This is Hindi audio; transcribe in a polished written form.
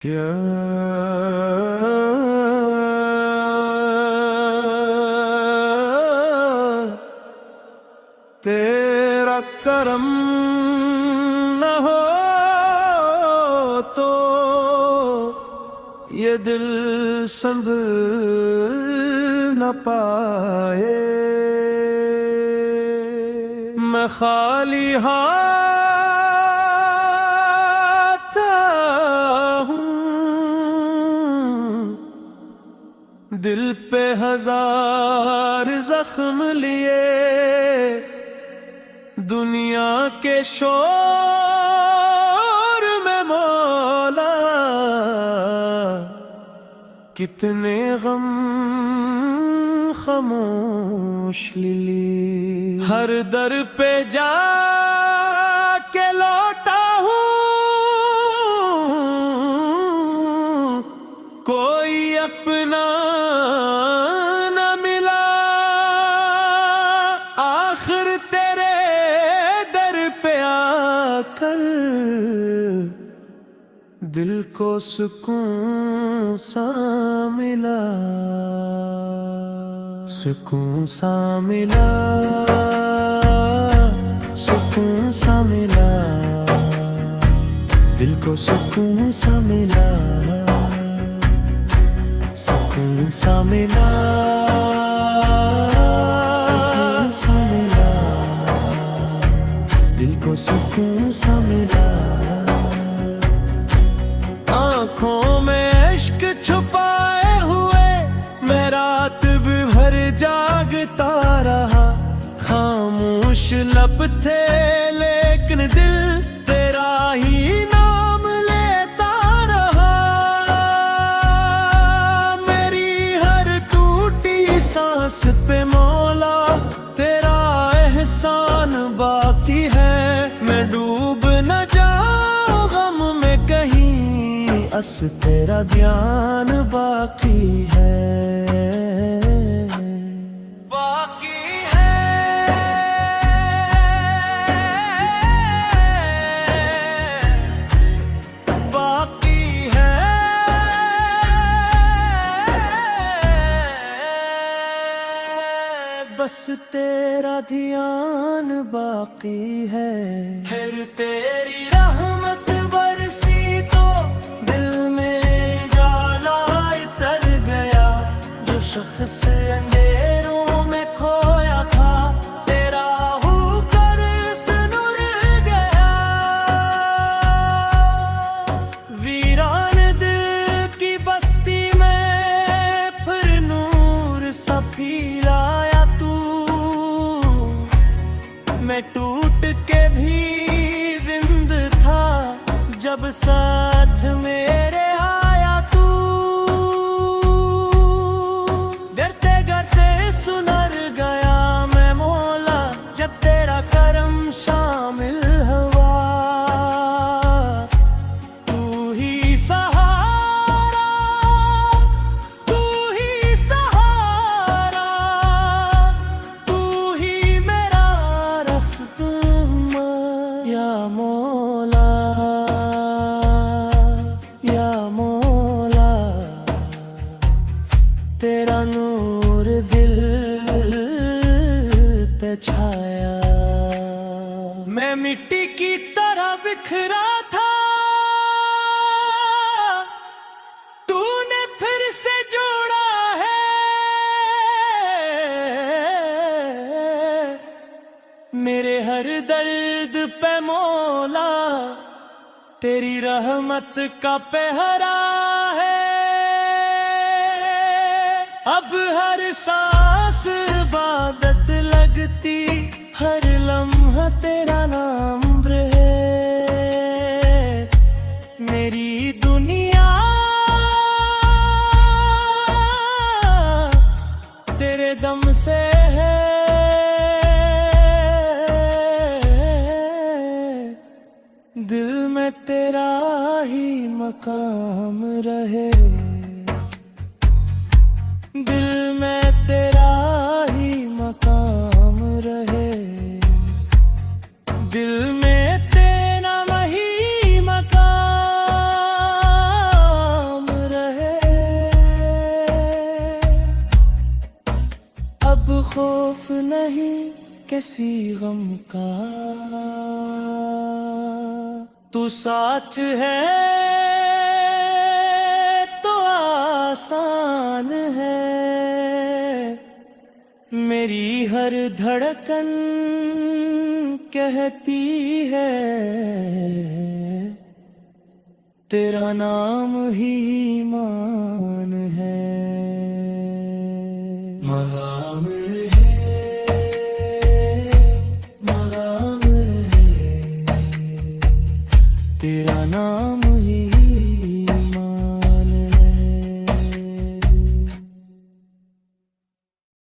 या तेरा करम न हो तो ये दिल संभल न पाए। मैं खाली हाथ हूँ, दिल पे हजार जख्म लिए, दुनिया के शोर में मौला कितने गम खामोश लिली। हर दर पे जा के लौटा हूँ, कोई अपना न मिला। आखिर तेरे दर पे आकर दिल को सुकून सा मिला, सुकून सा मिला, सुकून सा मिला, दिल को सुकून सा मिला, सुकून सा मिला, सुकून सा मिला, दिल को सुकून सा मिला। आँखों में इश्क छुपाए हुए मैं रात भर जागता रहा। खामोश लब थे लेकिन दिल तेरा ही नाम लेता रहा। मेरी हर टूटी सांस पे मौला तेरा एहसान बाकी है। मैं डूब न जाऊं गम में कहीं, बस तेरा ध्यान बाकी है, बाकी है, बाकी है। बस तेरा ध्यान बाकी है। फिर तेरी रहमत बरसी तो दिल में जाला उतर गया। जो शख्स अंधेरों में खोया था तेरा होकर सनुर गया। वीरान दिल की बस्ती में फिर नूर सा फैलाया तू। मैं टूट के भी जिंद था जब साथ मेरे आया तू। डरते डरते सुनर गया मैं मौला जब तेरा करम शामिल हुआ। तू ही सहारा, तू ही सहारा, तू ही मेरा रस्ता या मौला, या मौला। तेरा नूर दिल पे छाया। मैं मिट्टी की तरह बिखरा था, तूने फिर से जोड़ा है। मेरे हर दर्द पे मौला तेरी रहमत का पहरा है। अब हर सांस इबादत लगती, हर लम्हा तेरा नाम रहे। मेरी दुनिया तेरे दम से है। दिल में तेरा ही मकाम रहे, दिल में तेरा ही मकाम रहे। दिल में तेरा वही मकाम नहीं किसी गम का, तू साथ है तो आसान है। मेरी हर धड़कन कहती है तेरा नाम ही ईमान है।